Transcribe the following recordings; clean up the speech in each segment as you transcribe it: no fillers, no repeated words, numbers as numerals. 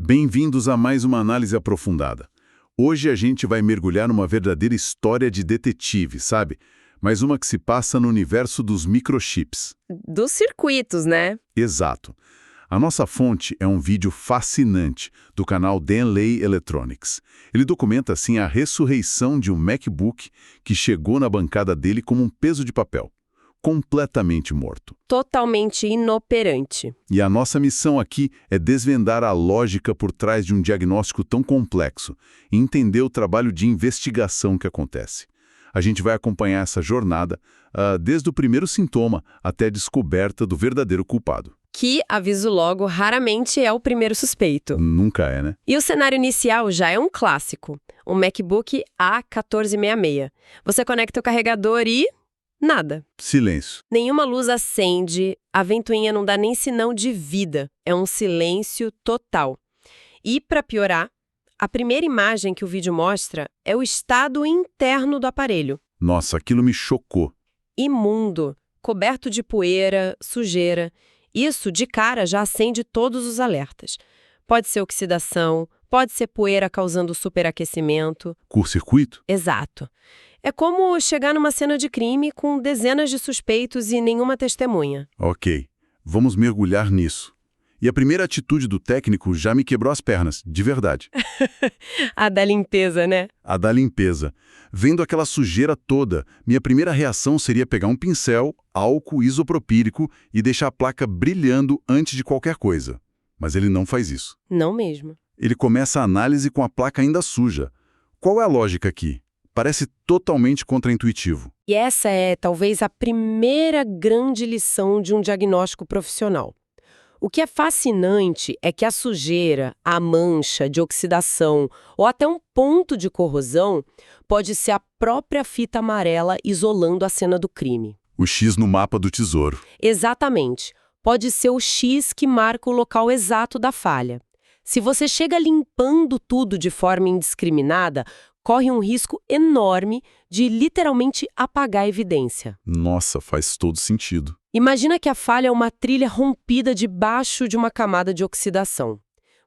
Bem-vindos a mais uma análise aprofundada. Hoje a gente vai mergulhar numa verdadeira história de detetive, sabe? Mas uma que se passa no universo dos microchips. Dos circuitos, né? Exato. A nossa fonte é um vídeo fascinante do canal Dan Lay Electronics. Ele documenta assim a ressurreição de um MacBook que chegou na bancada dele como um peso de papel, completamente morto. Totalmente inoperante. E a nossa missão aqui é desvendar a lógica por trás de um diagnóstico tão complexo e entender o trabalho de investigação que acontece. A gente vai acompanhar essa jornada desde o primeiro sintoma até a descoberta do verdadeiro culpado. Que, aviso logo, raramente é o primeiro suspeito. Nunca é, né? E o cenário inicial já é um clássico. Um MacBook A1466. Você conecta o carregador e... nada. Silêncio. Nenhuma luz acende, a ventoinha não dá nem sinal de vida. É um silêncio total. E, para piorar, a primeira imagem que o vídeo mostra é o estado interno do aparelho. Nossa, aquilo me chocou. Imundo, coberto de poeira, sujeira. Isso, de cara, já acende todos os alertas. Pode ser oxidação, pode ser poeira causando superaquecimento. Curto-circuito? Exato. É como chegar numa cena de crime com dezenas de suspeitos e nenhuma testemunha. Ok, vamos mergulhar nisso. E a primeira atitude do técnico já me quebrou as pernas, de verdade. A da limpeza, né? A da limpeza. Vendo aquela sujeira toda, minha primeira reação seria pegar um pincel, álcool isopropílico e deixar a placa brilhando antes de qualquer coisa. Mas ele não faz isso. Não mesmo. Ele começa a análise com a placa ainda suja. Qual é a lógica aqui? Parece totalmente contraintuitivo. E essa é, talvez, a primeira grande lição de um diagnóstico profissional. O que é fascinante é que a sujeira, a mancha de oxidação ou até um ponto de corrosão pode ser a própria fita amarela isolando a cena do crime. O X no mapa do tesouro. Exatamente. Pode ser o X que marca o local exato da falha. Se você chega limpando tudo de forma indiscriminada, corre um risco enorme de literalmente apagar a evidência. Nossa, faz todo sentido. Imagina que a falha é uma trilha rompida debaixo de uma camada de oxidação.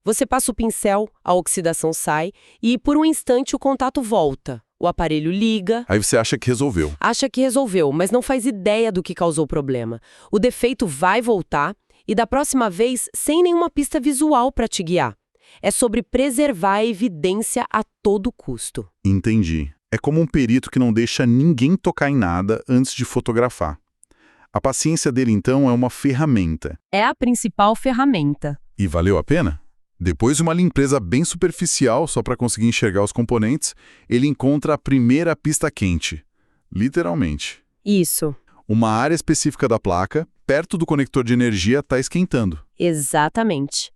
Você passa o pincel, a oxidação sai e, por um instante, o contato volta. O aparelho liga. Aí você acha que resolveu. Acha que resolveu, mas não faz ideia do que causou o problema. O defeito vai voltar e, da próxima vez, sem nenhuma pista visual para te guiar. É sobre preservar a evidência a todo custo. Entendi. É como um perito que não deixa ninguém tocar em nada antes de fotografar. A paciência dele, então, é uma ferramenta. É a principal ferramenta. E valeu a pena? Depois de uma limpeza bem superficial, só para conseguir enxergar os componentes, ele encontra a primeira pista quente. Literalmente. Isso. Uma área específica da placa, perto do conector de energia, está esquentando. Exatamente.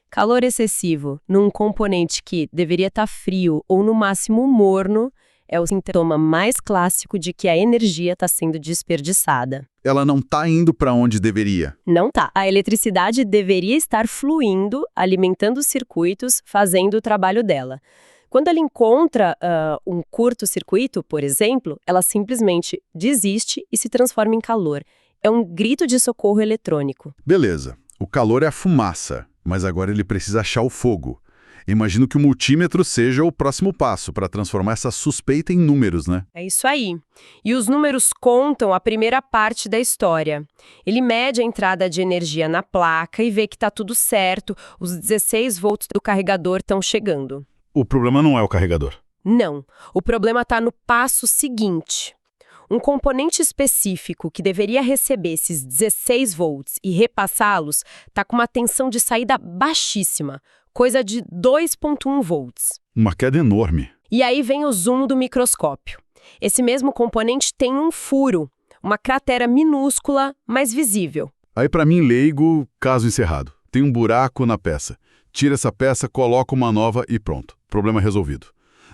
Calor excessivo num componente que deveria estar frio ou, no máximo, morno, é o sintoma mais clássico de que a energia está sendo desperdiçada. Ela não está indo para onde deveria. Não tá. A eletricidade deveria estar fluindo, alimentando os circuitos, fazendo o trabalho dela. Quando ela encontra um curto-circuito, por exemplo, ela simplesmente desiste e se transforma em calor. É um grito de socorro eletrônico. Beleza. O calor é a fumaça, mas agora ele precisa achar o fogo. Imagino que o multímetro seja o próximo passo para transformar essa suspeita em números, né? É isso aí. E os números contam a primeira parte da história. Ele mede a entrada de energia na placa e vê que está tudo certo, os 16 volts do carregador estão chegando. O problema não é o carregador. Não. O problema está no passo seguinte. Um componente específico que deveria receber esses 16 volts e repassá-los está com uma tensão de saída baixíssima, coisa de 2,1 volts. Uma queda enorme. E aí vem o zoom do microscópio. Esse mesmo componente tem um furo, uma cratera minúscula, mas visível. Aí para mim, leigo, caso encerrado. Tem um buraco na peça. Tira essa peça, coloca uma nova e pronto. Problema resolvido.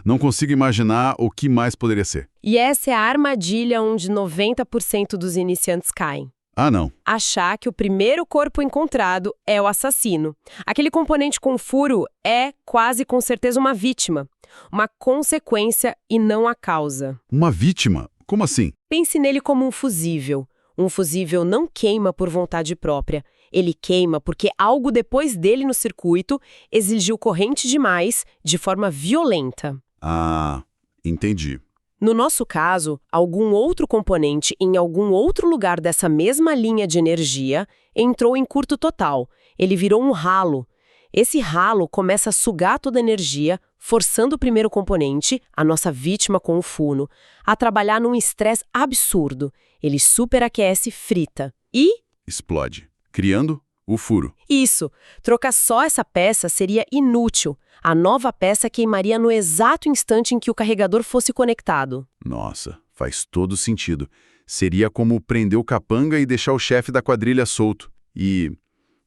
Não consigo imaginar o que mais poderia ser. E essa é a armadilha onde 90% dos iniciantes caem. Ah, não. Achar que o primeiro corpo encontrado é o assassino. Aquele componente com furo é, quase com certeza, uma vítima. Uma consequência e não a causa. Uma vítima? Como assim? Pense nele como um fusível. Um fusível não queima por vontade própria. Ele queima porque algo depois dele no circuito exigiu corrente demais, de forma violenta. Ah, entendi. No nosso caso, algum outro componente em algum outro lugar dessa mesma linha de energia entrou em curto total. Ele virou um ralo. Esse ralo começa a sugar toda a energia, forçando o primeiro componente, a nossa vítima com o funo, a trabalhar num estresse absurdo. Ele superaquece, frita. E Explode, criando o furo. isso, trocar só essa peça seria inútil. A nova peça queimaria no exato instante em que o carregador fosse conectado. Nossa, faz todo sentido. Seria como prender o capanga e deixar o chefe da quadrilha solto. E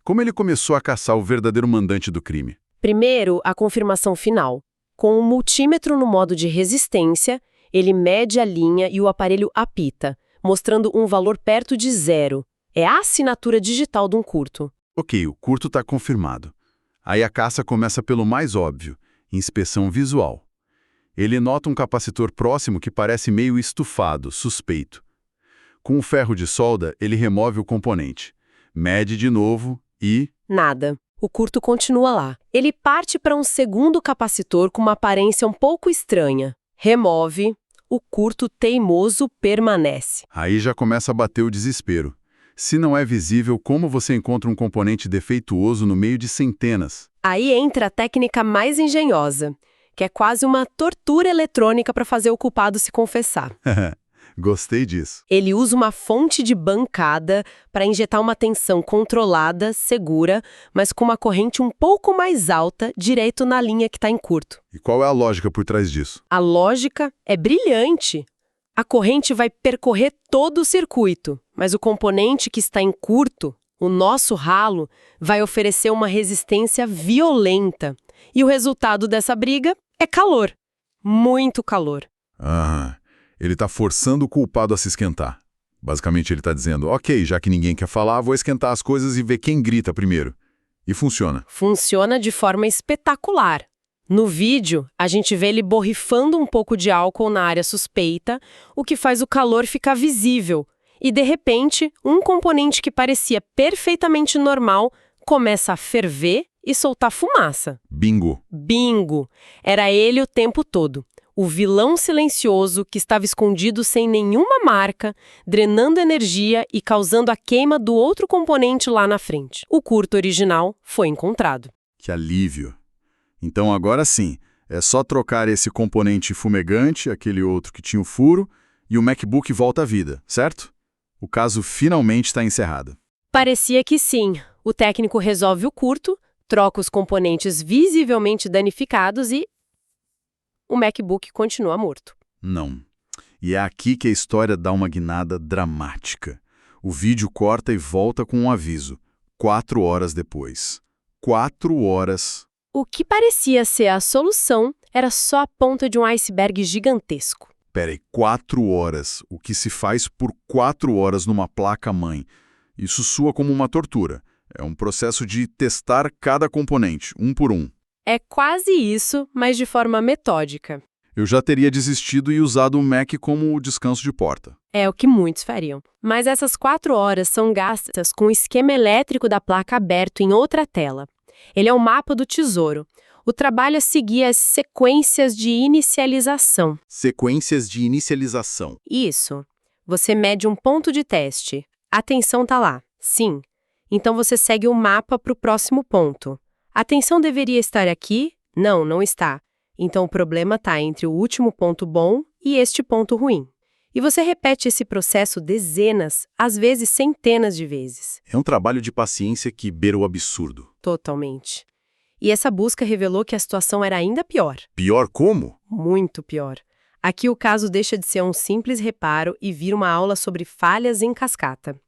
como ele começou a caçar o verdadeiro mandante do crime? Primeiro, a confirmação final. Com o multímetro no modo de resistência, ele mede a linha e o aparelho apita, mostrando um valor perto de 0. É a assinatura digital de um curto. Ok, o curto está confirmado. Aí a caça começa pelo mais óbvio, inspeção visual. Ele nota um capacitor próximo que parece meio estufado, suspeito. Com um ferro de solda, ele remove o componente. Mede de novo e... Nada. O curto continua lá. Ele parte para um segundo capacitor com uma aparência um pouco estranha. Remove. O curto teimoso permanece. Aí já começa a bater o desespero. Se não é visível, como você encontra um componente defeituoso no meio de centenas? Aí entra a técnica mais engenhosa, que é quase uma tortura eletrônica para fazer o culpado se confessar. Gostei disso. Ele usa uma fonte de bancada para injetar uma tensão controlada, segura, mas com uma corrente um pouco mais alta, direto na linha que está em curto. E qual é a lógica por trás disso? A lógica é brilhante. A corrente vai percorrer todo o circuito, mas o componente que está em curto, o nosso ralo, vai oferecer uma resistência violenta. E o resultado dessa briga é calor. Muito calor. Ah, ele está forçando o culpado a se esquentar. Basicamente ele está dizendo, ok, já que ninguém quer falar, vou esquentar as coisas e ver quem grita primeiro. E funciona. Funciona de forma espetacular. No vídeo, a gente vê ele borrifando um pouco de álcool na área suspeita, o que faz o calor ficar visível. E, de repente, um componente que parecia perfeitamente normal começa a ferver e soltar fumaça. Bingo. Bingo! Era ele o tempo todo. O vilão silencioso que estava escondido sem nenhuma marca, drenando energia e causando a queima do outro componente lá na frente. O curto original foi encontrado. Que alívio. Então agora sim, é só trocar esse componente fumegante, aquele outro que tinha o furo, e o MacBook volta à vida, certo? O caso finalmente está encerrado. Parecia que sim. O técnico resolve o curto, troca os componentes visivelmente danificados e o MacBook continua morto. Não. E é aqui que a história dá uma guinada dramática. O vídeo corta e volta com um aviso. 4 horas depois. 4 horas... O que parecia ser a solução era só a ponta de um iceberg gigantesco. Peraí, 4 horas. O que se faz por 4 horas numa placa-mãe? Isso soa como uma tortura. É um processo de testar cada componente, um por um. É quase isso, mas de forma metódica. Eu já teria desistido e usado o Mac como descanso de porta. É o que muitos fariam. Mas essas 4 horas são gastas com o esquema elétrico da placa aberto em outra tela. Ele é o mapa do tesouro. O trabalho é seguir as sequências de inicialização. Sequências de inicialização. Isso. Você mede um ponto de teste. A tensão está lá. Sim. Então você segue o mapa para o próximo ponto. A tensão deveria estar aqui? Não, não está. Então o problema está entre o último ponto bom e este ponto ruim. E você repete esse processo dezenas, às vezes centenas de vezes. É um trabalho de paciência que beira o absurdo. Totalmente. E essa busca revelou que a situação era ainda pior. Pior como? Muito pior. Aqui o caso deixa de ser um simples reparo e vira uma aula sobre falhas em cascata.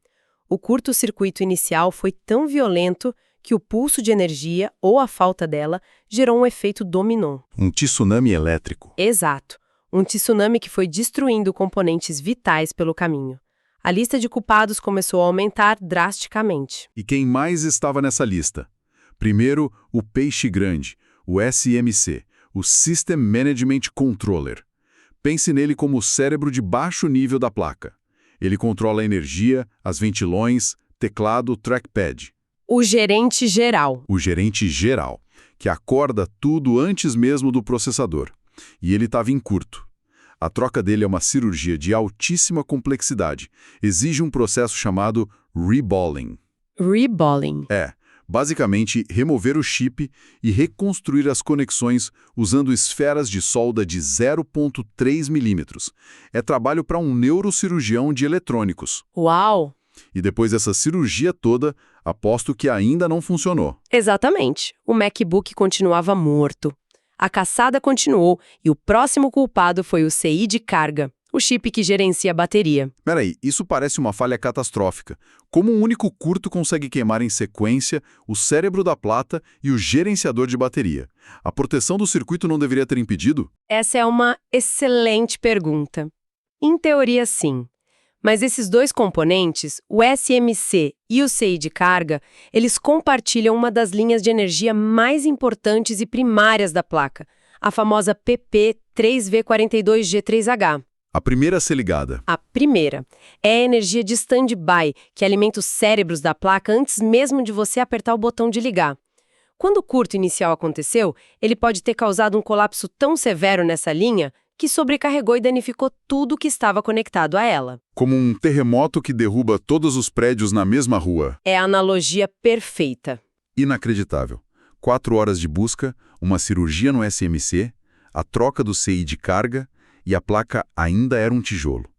O curto-circuito inicial foi tão violento que o pulso de energia, ou a falta dela, gerou um efeito dominó. Um tsunami elétrico. Exato. Um tsunami que foi destruindo componentes vitais pelo caminho. A lista de culpados começou a aumentar drasticamente. E quem mais estava nessa lista? Primeiro, o peixe grande, o SMC, o System Management Controller. Pense nele como o cérebro de baixo nível da placa. Ele controla a energia, as ventilões, teclado, trackpad. O gerente geral. O gerente geral, que acorda tudo antes mesmo do processador. E ele estava em curto. A troca dele é uma cirurgia de altíssima complexidade. Exige um processo chamado reballing. Reballing. Basicamente, remover o chip e reconstruir as conexões usando esferas de solda de 0,3 milímetros. É trabalho para um neurocirurgião de eletrônicos. Uau! E depois dessa cirurgia toda, aposto que ainda não funcionou. Exatamente. O MacBook continuava morto. A caçada continuou e o próximo culpado foi o CI de carga, o chip que gerencia a bateria. Peraí, isso parece uma falha catastrófica. Como um único curto consegue queimar em sequência o cérebro da plata e o gerenciador de bateria? A proteção do circuito não deveria ter impedido? Essa é uma excelente pergunta. Em teoria, sim. Mas esses dois componentes, o SMC e o CI de carga, eles compartilham uma das linhas de energia mais importantes e primárias da placa, a famosa PP3V42G3H. A primeira a ser ligada. A primeira é a energia de stand-by, que alimenta os cérebros da placa antes mesmo de você apertar o botão de ligar. Quando o curto inicial aconteceu, ele pode ter causado um colapso tão severo nessa linha que sobrecarregou e danificou tudo que estava conectado a ela. Como um terremoto que derruba todos os prédios na mesma rua. É a analogia perfeita. Inacreditável. 4 horas de busca, uma cirurgia no SMC, a troca do CI de carga e a placa ainda era um tijolo.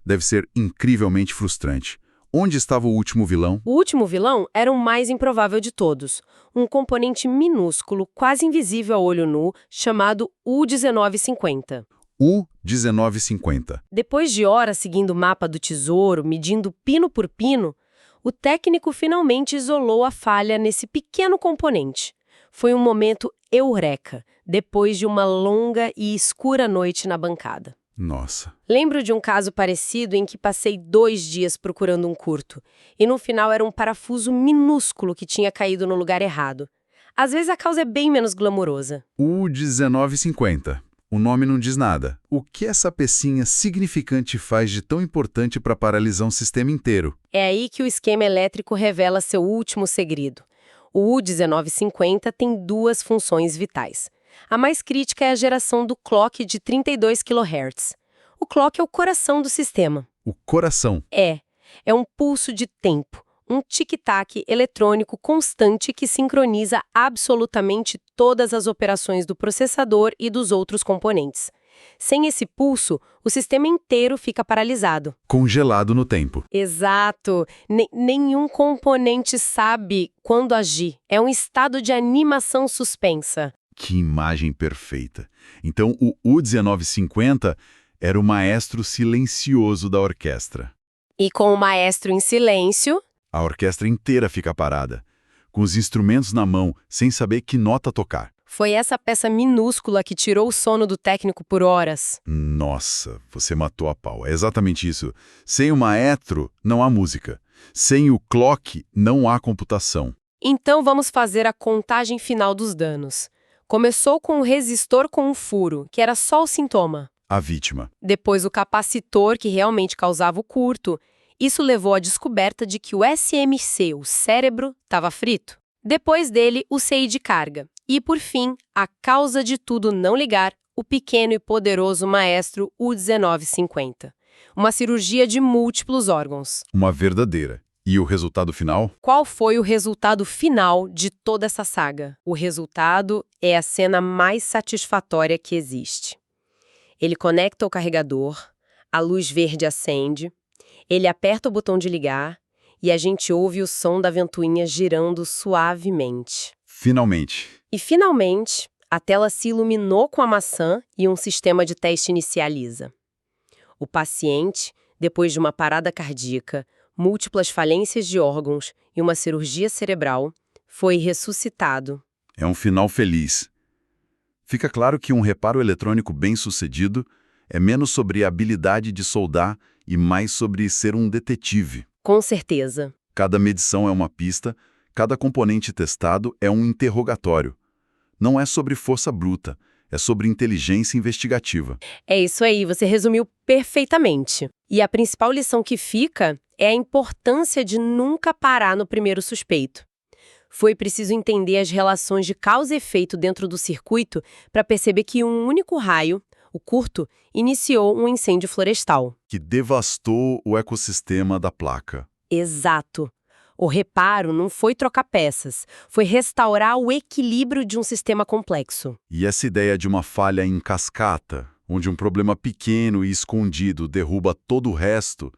Deve ser incrivelmente frustrante. Onde estava o último vilão? O último vilão era o mais improvável de todos. Um componente minúsculo, quase invisível a olho nu, chamado U1950. U1950. Depois de horas seguindo o mapa do tesouro, medindo pino por pino, o técnico finalmente isolou a falha nesse pequeno componente. Foi um momento eureka, depois de uma longa e escura noite na bancada. Nossa. Lembro de um caso parecido em que passei 2 dias procurando um curto, e no final era um parafuso minúsculo que tinha caído no lugar errado. Às vezes a causa é bem menos glamourosa. U1950. O nome não diz nada. O que essa pecinha significante faz de tão importante para paralisar um sistema inteiro? É aí que o esquema elétrico revela seu último segredo. O U1950 tem 2 funções vitais. A mais crítica é a geração do clock de 32 kHz. O clock é o coração do sistema. O coração. É um pulso de tempo, um tic-tac eletrônico constante que sincroniza absolutamente todas as operações do processador e dos outros componentes. Sem esse pulso, o sistema inteiro fica paralisado. Congelado no tempo. Exato. Nenhum componente sabe quando agir. É um estado de animação suspensa. Que imagem perfeita. Então, o U1950 era o maestro silencioso da orquestra. E com o maestro em silêncio... A orquestra inteira fica parada, com os instrumentos na mão, sem saber que nota tocar. Foi essa peça minúscula que tirou o sono do técnico por horas. Nossa, você matou a pau. É exatamente isso. Sem o maestro, não há música. Sem o clock, não há computação. Então vamos fazer a contagem final dos danos. Começou com o resistor com um furo, que era só o sintoma. A vítima. Depois o capacitor, que realmente causava o curto. Isso levou à descoberta de que o SMC, o cérebro, estava frito. Depois dele, o CI de carga. E, por fim, a causa de tudo não ligar, o pequeno e poderoso maestro U1950. Uma cirurgia de múltiplos órgãos. Uma verdadeira. E o resultado final? Qual foi o resultado final de toda essa saga? O resultado é a cena mais satisfatória que existe. Ele conecta o carregador, a luz verde acende, ele aperta o botão de ligar e a gente ouve o som da ventoinha girando suavemente. Finalmente. E finalmente, a tela se iluminou com a maçã e um sistema de teste inicializa. O paciente, depois de uma parada cardíaca, múltiplas falências de órgãos e uma cirurgia cerebral, foi ressuscitado. É um final feliz. Fica claro que um reparo eletrônico bem-sucedido é menos sobre a habilidade de soldar e mais sobre ser um detetive. Com certeza. Cada medição é uma pista, cada componente testado é um interrogatório. Não é sobre força bruta, é sobre inteligência investigativa. É isso aí, você resumiu perfeitamente. E a principal lição que fica é a importância de nunca parar no primeiro suspeito. Foi preciso entender as relações de causa e efeito dentro do circuito para perceber que um único raio, o curto, iniciou um incêndio florestal. Que devastou o ecossistema da placa. Exato. O reparo não foi trocar peças, foi restaurar o equilíbrio de um sistema complexo. E essa ideia de uma falha em cascata, onde um problema pequeno e escondido derruba todo o resto,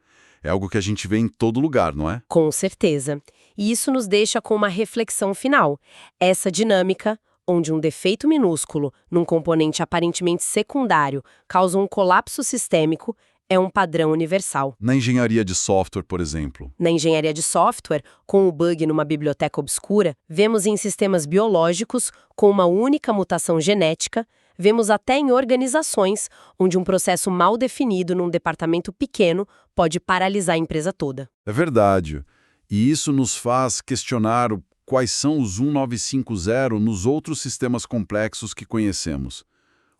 é algo que a gente vê em todo lugar, não é? Com certeza. E isso nos deixa com uma reflexão final. Essa dinâmica, onde um defeito minúsculo num componente aparentemente secundário causa um colapso sistêmico, é um padrão universal. Na engenharia de software, por exemplo. Na engenharia de software, com o bug numa biblioteca obscura, vemos em sistemas biológicos com uma única mutação genética, vemos até em organizações, onde um processo mal definido num departamento pequeno pode paralisar a empresa toda. É verdade. E isso nos faz questionar quais são os 1950 nos outros sistemas complexos que conhecemos.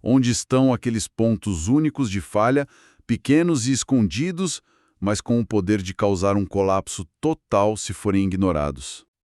Onde estão aqueles pontos únicos de falha, pequenos e escondidos, mas com o poder de causar um colapso total se forem ignorados.